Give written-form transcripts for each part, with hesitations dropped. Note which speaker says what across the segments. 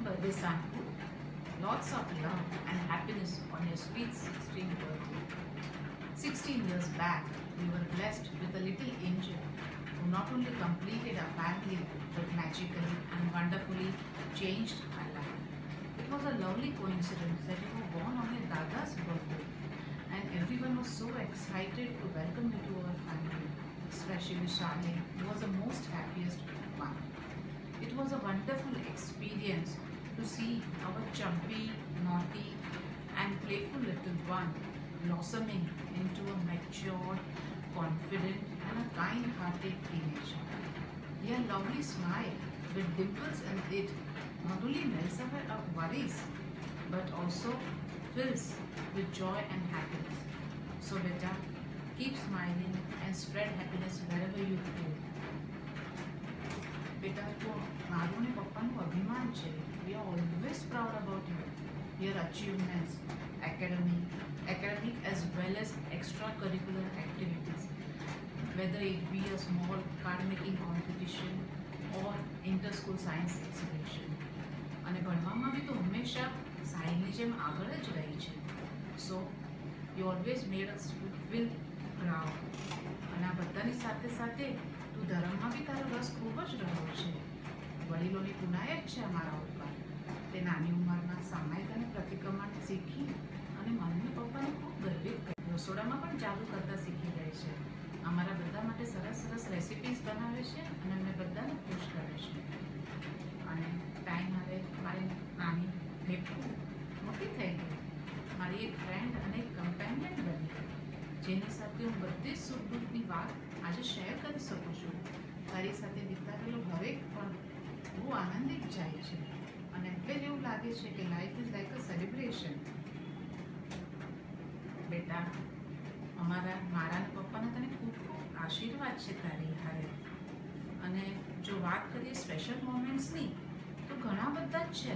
Speaker 1: birthday, Sanku. Lots of love and happiness on your sweet 16th birthday. 16 years back, we were blessed with a little angel who not only completed our family but magically and wonderfully changed our life. It was a lovely coincidence that you were born on your Dada's birthday, and everyone was so excited to welcome you to our family, especially Shale, who was the most happiest one. It was a wonderful experience to see our chumpy, naughty, and playful little one blossoming into a mature, confident, and a kind hearted teenager. Their lovely smile with dimples in it not only melts away our worries but also fills with joy and happiness. So, beta, keep smiling and spread happiness wherever you go. બેટા તો મારું ને પપ્પાનું અભિમાન છે. We are always proud about you, your achievements, academic as well as extracurricular activities, whether it be a small card making competition or inter-school science exhibition. અને ભણવામાં બી તો હંમેશા સાયન્સની જેમ આગળ જ રહી છે. So you always made us feel proud. અને આ બધાની સાથે સાથે તું ધર્મમાં બી તારો રસ ખૂબ જ રહ્યો છે. વડીલોની પુનાય જ છે અમારા ઉપર. તે નાની ઉંમરમાં સામાયિક અને પ્રતિક્રમણ શીખી અને મમ્મી પપ્પાને ખૂબ ગર્વિત કરી. રસોડામાં પણ ચાલુ કરતાં શીખી ગઈ છે. અમારા બધા માટે સરસ સરસ રેસિપીઝ બનાવે છે અને અમને બધાને ખુશ કરે છે. અને ટાઈમ હવે મારી નાની ભેટું મોટી થઈ ગઈ. મારી એક ફ્રેન્ડ અને એક કમ્પેનિયન બની ગઈ, જેની સાથે હું બધી જ સુખ દુઃખની વાત આજે શેર કરી શકું છું. તારી સાથે વિતાવેલો હરેક પણ બહુ આનંદિત જાય છે અને એટલે જ એવું લાગે છે કે life is like a celebration. બેટા, મારા અને પપ્પાના તને ખૂબ ખૂબ આશીર્વાદ છે તારી હારે. અને જો વાત કરીએ સ્પેશિયલ મોમેન્ટ્સની તો ઘણા બધા જ છે.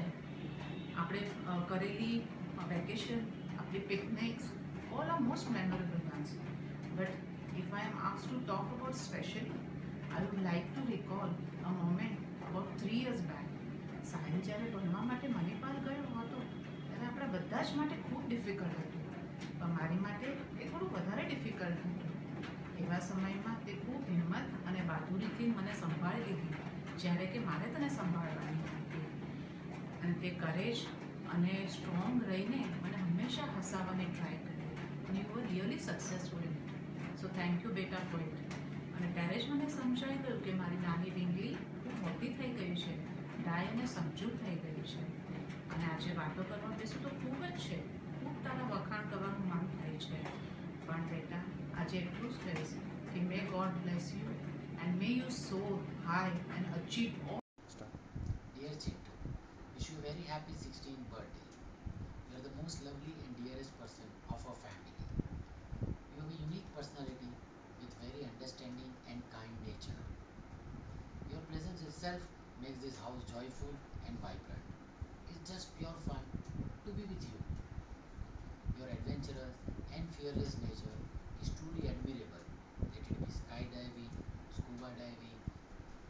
Speaker 1: આપણે કરેલી વેકેશન, આપણી પિકનિક્સ, all are most memorable ones. But if I am asked to talk about specially, I would like to recall a moment about 3 years back. Sahil જ્યારે ભણવા માટે મણિપાલ ગયો હતો ત્યારે આપણા બધા જ માટે ખૂબ ડિફિકલ્ટ હતું, પણ મારી માટે એ થોડું વધારે ડિફિકલ્ટ હતું. એવા સમયમાં તે ખૂબ હિંમત અને બહાદુરીથી મને સંભાળી લીધી, જ્યારે કે મારે તને સંભાળવાની હતી. અને તે કરેજ અને સ્ટ્રોંગ રહીને મને હંમેશા હસાવવાની ટ્રાય કરી. અને you var really successful in it. So thank you બેટા ફોર ઇટ. અને ત્યારે જ મને સમજાઈ ગયું કે મારી નાની ડીંગલી ખૂબ મોટી થઈ ગઈ છે, ડાય અને સમજૂત થઈ ગઈ છે. અને આજે વાતો કરવા બેસું તો ખૂબ જ છે, ખૂબ તારા વખાણ કરવાનું મન થાય છે. પણ બેટા, આજે એટલું જ કહીશ કે may God bless you and may you soar high and achieve all.
Speaker 2: Dear Chintu, wish you a very happy 16th birthday. You are the most lovely and dearest person of our family. You have a unique personality with very understanding and kind nature. Your presence itself makes this house joyful and vibrant. It's just pure fun to be with you. Your adventurous and fearless nature is truly admirable. Let it be skydiving, scuba diving,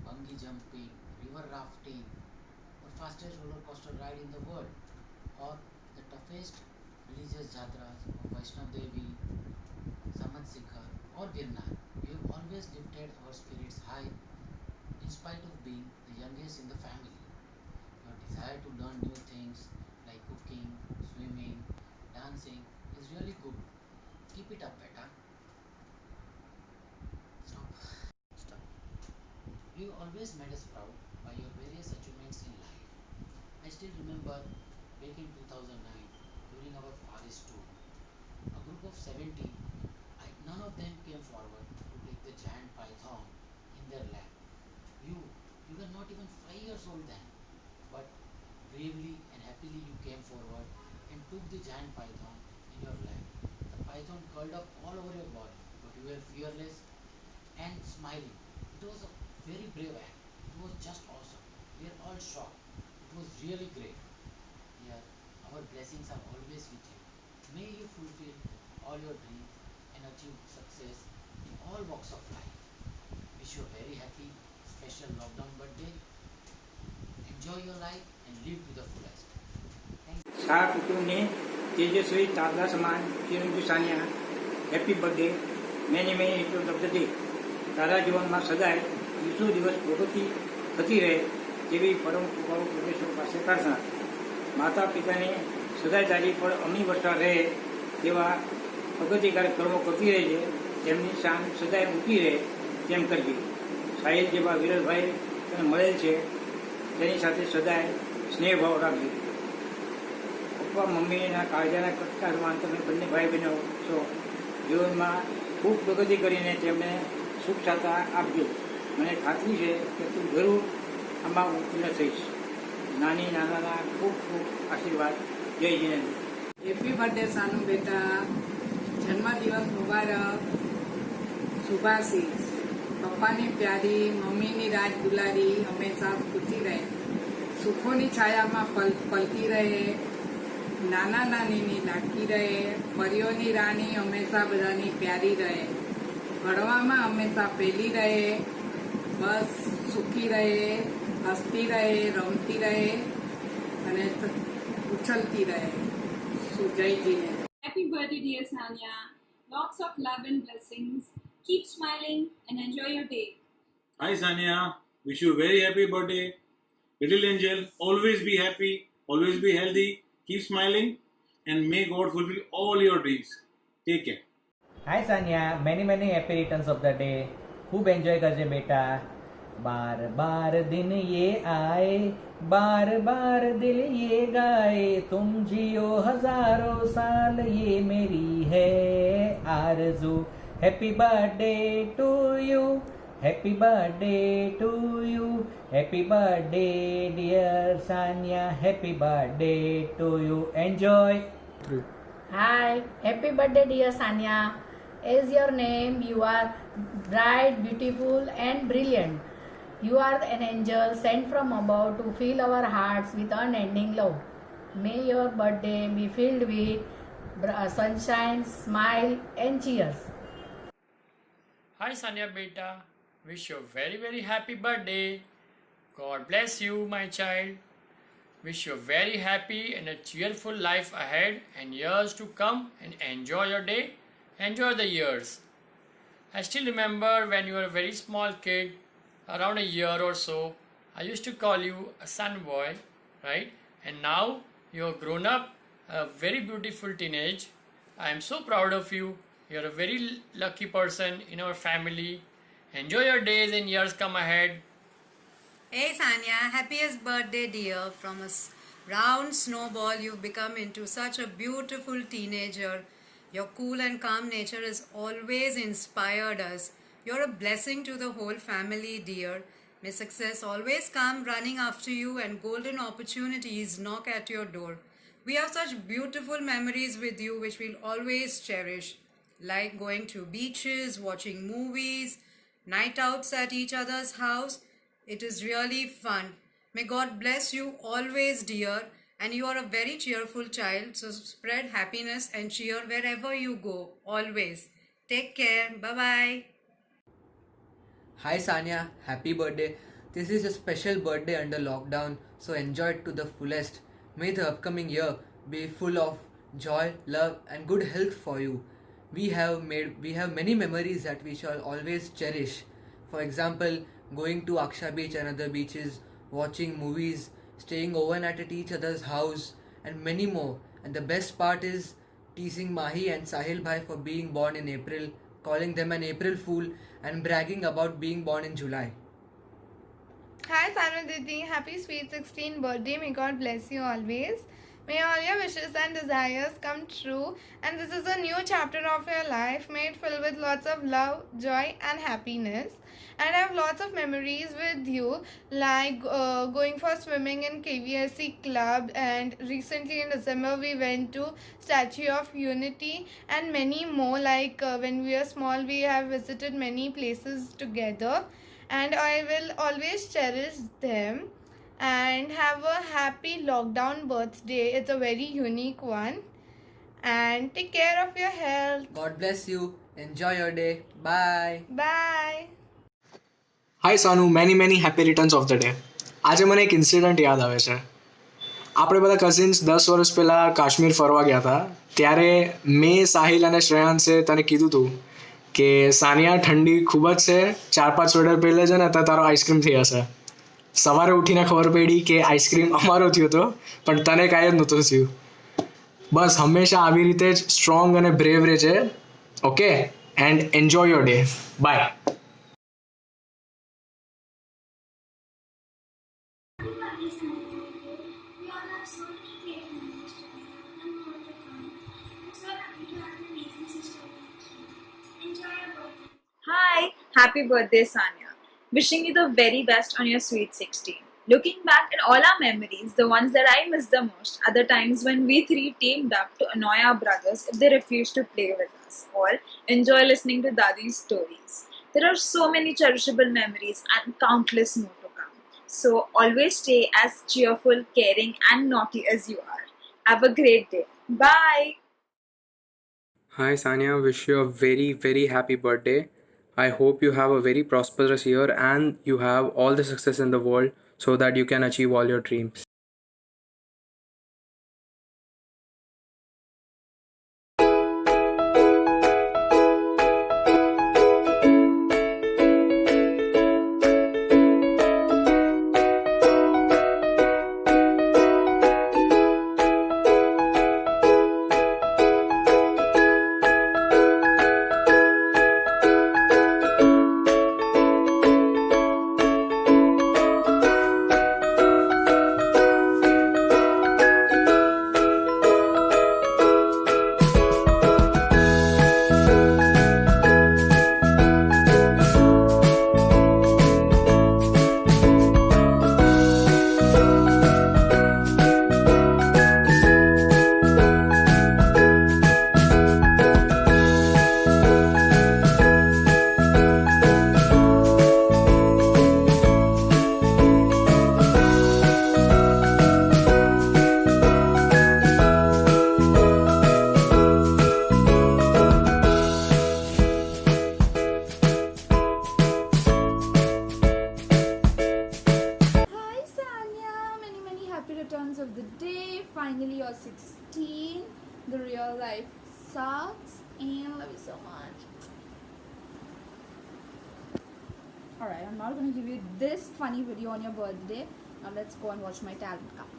Speaker 2: bungee jumping, river rafting, or fastest roller coaster ride in the world, or the toughest religious jatras of Vaishnav Devi, Samat Sikhar, or Girnar. You have always lifted our spirits high in spite of being the youngest in the family. Your desire to learn new things like cooking, swimming, dancing is really good. Keep it up, beta. Stop. Stop. You always made us proud by your various achievements in life. I still remember back in 2009 during our forest tour. A group of 70, none of them came forward to take the giant python in their lap. You, you were not even 5 years old then, but bravely and happily you came forward and took the giant python in your lap. The python curled up all over your body, but you were fearless and smiling. It was a very brave act. It was just awesome. We are all shocked. It was really great. Yeah, our blessings are always with you. May you fulfill all your dreams and achieve success in all walks of life. Wish you a very happy, special lockdown birthday. Enjoy your life and live to the fullest. Thank you.
Speaker 3: શાળા કુટુંબને તેજસ્વી તારલા સમાન ચિરંજીવ Sania, happy birthday, many many returns of the day. તારા જીવનમાં સદાય 20 દિવસ પ્રગતિ થતી રહે તેવી પરમ કૃપાળુ પરમેશ્વર પાસે પ્રાર્થના. માતા પિતાને સદાય તારી પર અમી વર્ષા રહે તેવા પ્રગતિકારક કર્મો કરતી રહેજે. તેમની શાન સદાય ઊંચી રહે તેમ કરજે. સાહિલ જેવા વિરલભાઈ તને મળેલ છે તેની સાથે સદાય સ્નેહભાવ રાખજે. પપ્પા મમ્મીના કાળજાના કટકા સમાન તમે બંને ભાઈ બહેનો છો. જીવનમાં ખૂબ પ્રગતિ કરીને તેમને સુખ શાંતા આપજો. મને ખાતરી છે કે તું જરૂર આમાં ઉત્તીર્ણ થઈશ. નાની નાનાના ખૂબ ખૂબ આશીર્વાદ. જય જીનેન્દ્ર.
Speaker 4: હેપી બર્થડે સાનુ બેટા, જન્મદિવસ મુબારક. શુભાશીષ. પપ્પાની પ્યારી, મમ્મીની રાજ દુલારી હંમેશા ખુશી રહે. સુખોની છાયામાં પલતી રહે. નાના નાનીની લાડકી રહે. પરીઓની રાણી હંમેશા બધાની પ્યારી રહે. ભણવામાં હંમેશા પહેલી રહે. બસ સુખી રહે, હસતી રહે, રમતી રહે અને ઉછળતી રહે. જય જીને.
Speaker 5: Happy birthday, dear Sanya. Lots of love and blessings. Keep smiling and enjoy your day.
Speaker 6: Hi Sanya, wish you a very happy birthday. Little angel, always be happy, always be healthy, keep smiling and may God fulfill all your dreams. Take care.
Speaker 7: Hi Sania, many happy returns of the day. खूब enjoy करजे बेटा. बार बार दिन ये आए, बार बार दिल ये गाए, तुम जियो हजारों साल ये मेरी है आरज़ू. Happy birthday to you, happy birthday to you, happy birthday dear Sania, happy birthday to you. Enjoy.
Speaker 8: Hi, happy birthday, dear Sanya. As your name, you are bright, beautiful, and brilliant. You are an angel sent from above to fill our hearts with unending love. May your birthday be filled with sunshine, smile, and cheers.
Speaker 9: Hi Sanya beta, wish you a very happy birthday. God bless you my child. Wish you a very happy and a cheerful life ahead and years to come, and enjoy your day, enjoy the years. I still remember when you were a very small kid, around a year or so, I used to call you a sun boy, right? And now you're grown up, a very beautiful teenage. I am so proud of you. You're a very lucky person in our family. Enjoy your days and years come ahead.
Speaker 10: Hey Sanya, happiest birthday dear. From a round snowball you've become into such a beautiful teenager. Your cool and calm nature has always inspired us. You're a blessing to the whole family dear. May success always come running after you and golden opportunities knock at your door. We have such beautiful memories with you which we'll always cherish. Like going to beaches, watching movies, night outs at each other's house. It is really fun. May God bless you always, dear. And you are a very cheerful child, so spread happiness and cheer wherever you go, always. Take care. Bye-bye.
Speaker 11: Hi Sanya, happy birthday. This is a special birthday under lockdown, so enjoy it to the fullest. May the upcoming year be full of joy, love and good health for you. We have many memories that we shall always cherish. For example, going to Aksha Beach and other beaches, watching movies, staying overnight at each other's house and many more. And the best part is teasing Mahi and Sahil Bhai for being born in April, calling them an April Fool and bragging about being born in July.
Speaker 12: Hi Sanu Didi, happy sweet 16th birthday. May God bless you always. May all your wishes and desires come true, and this is a new chapter of your life made filled with lots of love, joy and happiness. And I have lots of memories with you, like going for swimming in KVSC club, and recently in December we went to Statue of Unity, and many more. Like when we were small we have visited many places together, and I will always cherish them. And have a happy lockdown birthday. It's a very unique one. And take care of your health.
Speaker 11: God bless you. Enjoy your day. Bye.
Speaker 12: Bye.
Speaker 13: Hi Sanu, many happy returns of the day. આજે મને એક incident યાદ આવે છે. આપણે બધા cousins 10 વર્ષ પહેલાં કાશ્મીર ફરવા ગયા હતા. ત્યારે મેં, સાહિલ અને શ્રેયાંશે તને કીધું હતું કે સાનિયા ઠંડી ખૂબ જ છે, 4-5 સ્વેટર પહેરે છે ને તો તારો આઈસ્ક્રીમ થઈ હશે. સવારે ઉઠીને ખબર પડી કે આઈસ્ક્રીમ અમારો થયો હતો, પણ તને કાંઈ જ નહોતું થયું. બસ હંમેશા આવી રીતે જ સ્ટ્રોંગ અને બ્રેવ રહેજે. Okay, and enjoy your day. Bye.
Speaker 14: Hi, happy birthday, Sanya. Wishing you the very best on your sweet 16. Looking back at all our memories, the ones that I miss the most are the times when we three teamed up to annoy our brothers if they refused to play with us, or enjoy listening to Dadi's stories. There are so many cherishable memories and countless more to come. So always stay as cheerful, caring, and naughty as you are. Have a great day. Bye.
Speaker 15: Hi Sanya, wish you a very very happy birthday. I hope you have a very prosperous year and you have all the success in the world so that you can achieve all your dreams.
Speaker 12: returns of the day. Finally, you're 16. The real life sucks. And love you so much. Alright, I'm not going to give you this funny video on your birthday. Now let's go and watch my talent come.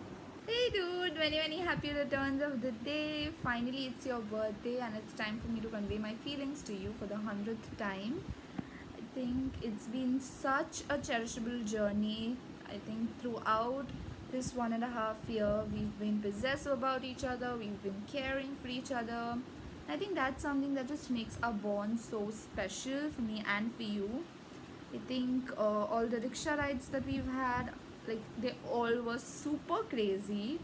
Speaker 12: Hey dude, many happy returns of the day. Finally, it's your birthday and it's time for me to convey my feelings to you for the 100th time. I think it's been such a cherishable journey. I think throughout this 1.5 years, we've been possessive about each other, we've been caring for each other. I think that's something that just makes our bond so special for me and for you. I think all the rickshaw rides that we've had, like, they all were super crazy.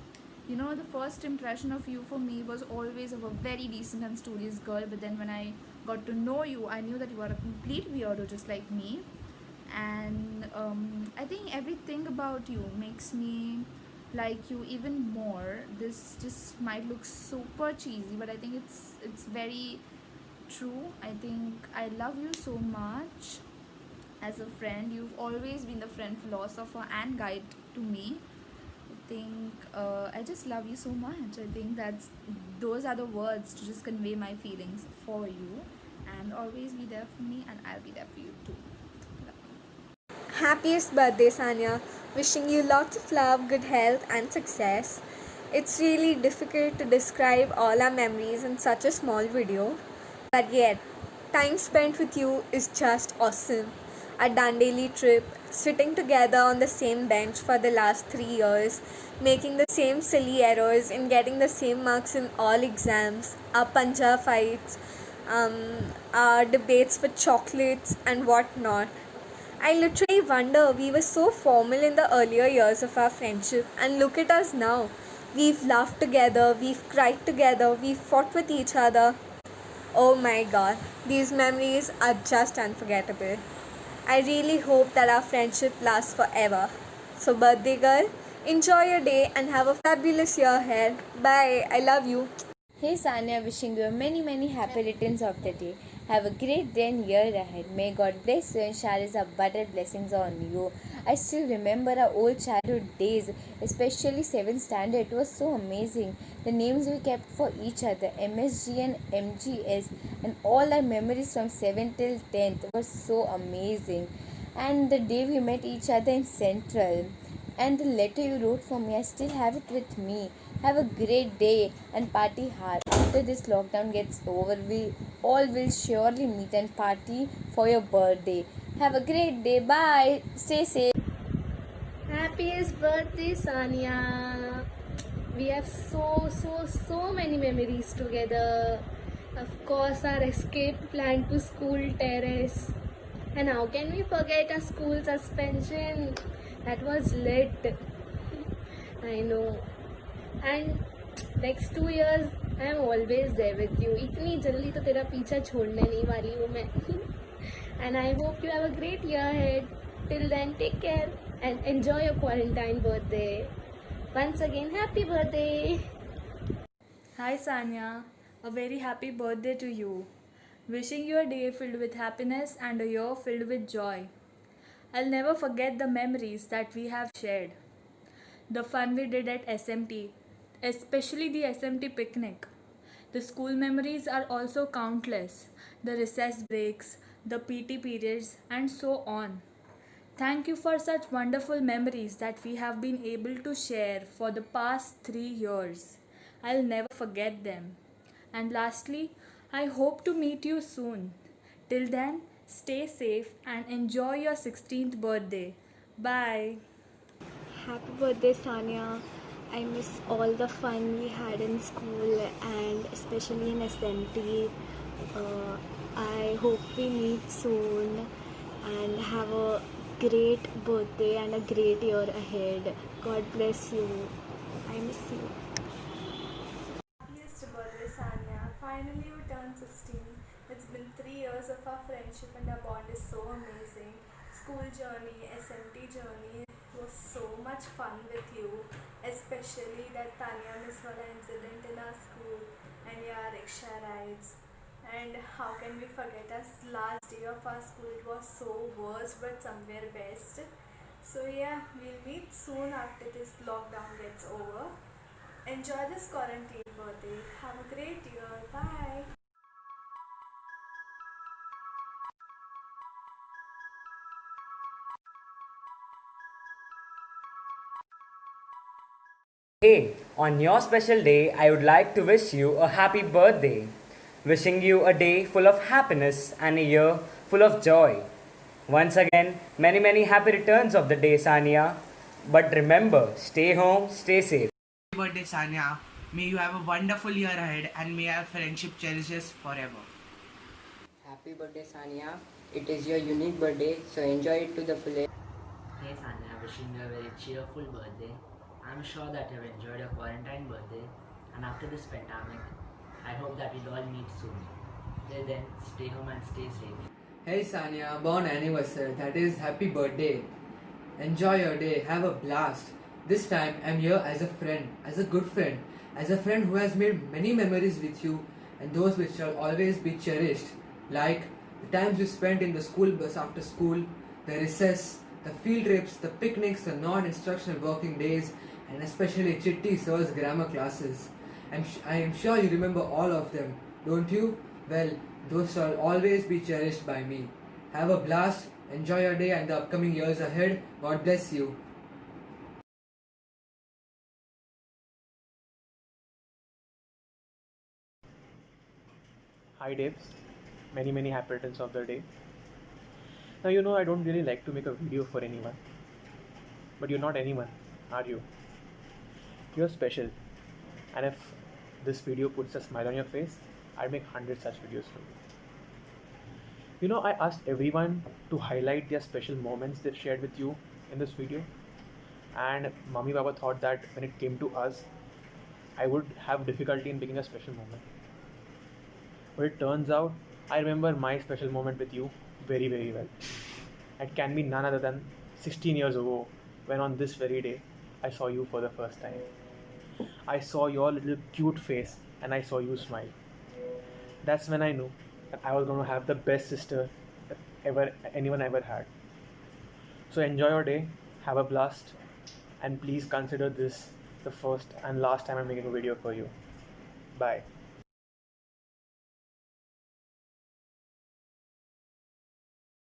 Speaker 12: You know, the first impression of you for me was always of a very decent and studious girl, but then when I got to know you, I knew that you are a complete weirdo just like me. And I think everything about you makes me like you even more. This just might look super cheesy, but I think it's very true. I think I love you so much as a friend. You've always been the friend, philosopher and guide to me. I think I just love you so much. I think those are the words to just convey my feelings for you, and always be there for me, and I'll be there for you too.
Speaker 16: Happiest birthday, Sanya. Wishing you lots of love, good health and success. It's really difficult to describe all our memories in such a small video, but yet time spent with you is just awesome. Our Dandeli trip, sitting together on the same bench for the last 3 years, making the same silly errors and getting the same marks in all exams, our Punja fights, our debates for chocolates and whatnot. I literally wonder, we were so formal in the earlier years of our friendship, and look at us now. We've laughed together, we've cried together, we've fought with each other. Oh my god, these memories are just unforgettable. I really hope that our friendship lasts forever. So birthday girl, enjoy your day and have a fabulous year ahead. Bye, I love you.
Speaker 17: Hey Sanya, wishing you many happy returns of the day. Have a great day and year ahead. May God bless you and shower His abundant blessings on you. I still remember our old childhood days, especially 7th standard. It was so amazing. The names we kept for each other, MSG and MGS, and all our memories from 7th till 10th were so amazing. And the day we met each other in Central, and the letter you wrote for me, I still have it with me. Have a great day and party hard. After this lockdown gets over, we all will surely meet and party for your birthday. Have a great day. Bye. Stay safe.
Speaker 18: Happiest birthday, Sanya. We have so many memories together. Of course, our escape plan to school terrace. And how can we forget our school suspension? That was lit. I know. And next 2 years, I am always there with you. इतनी जल्दी तो तेरा पीछा छोड़ने नहीं वाली हूँ मैं. And I hope you have a great year ahead. Till then, take care and enjoy your quarantine birthday. Once again, happy birthday.
Speaker 19: Hi Sanya, a very happy birthday to you. Wishing you a day filled with happiness and a year filled with joy. I'll never forget the memories that we have shared. The fun we did at SMT, especially the SMT picnic. The school memories are also countless. The recess breaks, the PT periods, and so on. Thank you for such wonderful memories that we have been able to share for the past 3 years. I'll never forget them. And lastly, I hope to meet you soon. Till then, stay safe and enjoy your 16th birthday. Bye.
Speaker 16: Happy birthday, Sanya. I miss all the fun we had in school and especially in SMT. I hope we meet soon and have a great birthday and a great year ahead. God bless you. I miss you.
Speaker 19: Happiest birthday, Sanya. Finally, you turned 16. It's been 3 years of our friendship, and our bond is so amazing. School journey, SMT journey was so much fun with you, especially that Tanya Miswala incident in our school and your rickshaw rides. And how can we forget us last day of our school? It was so worst but somewhere best. So yeah, we'll meet soon after this lockdown gets over. Enjoy this quarantine birthday. Have a great year. Bye.
Speaker 20: Hey, on your special day, I would like to wish you a happy birthday. Wishing you a day full of happiness and a year full of joy. Once again, many happy returns of the day, Sanya. But remember, stay home, stay safe.
Speaker 21: Happy birthday, Sanya. May you have a wonderful year ahead and may our friendship cherishes forever.
Speaker 22: Happy birthday, Sanya. It is your unique birthday, so enjoy it to the fullest.
Speaker 23: Hey Sanya, wishing you a very cheerful birthday. I'm sure that you've enjoyed your quarantine birthday, and after this pandemic, I hope that we'll all meet soon. Till then, stay home and stay safe.
Speaker 11: Hey Sanya, born anniversary, that is happy birthday. Enjoy your day, have a blast. This time I'm here as a friend, as a good friend, as a friend who has made many memories with you and those which shall always be cherished. Like the times you spent in the school bus after school, the recess, the field trips, the picnics, the non-instructional working days, and especially Chitti Sir's grammar classes. I am sure you remember all of them, don't you? Well, those shall always be cherished by me. Have a blast, enjoy your day and the upcoming years ahead. God bless you.
Speaker 15: Hi Debs, many happy returns of the day. Now you know I don't really like to make a video for anyone. But you're not anyone, are you? You're special. And if this video puts a smile on your face, I'd make 100 such videos for you. You know, I asked everyone to highlight their special moments they've shared with you in this video. And Mummy Baba thought that when it came to us, I would have difficulty in picking a special moment. But it turns out, I remember my special moment with you very well. It can be none other than 16 years ago, when on this very day, I saw you for the first time. I saw your little cute face and I saw you smile. That's when I knew that I was going to have the best sister that anyone ever had. So enjoy your day, have a blast, and please consider this the first and last time I'm making a video for you. Bye.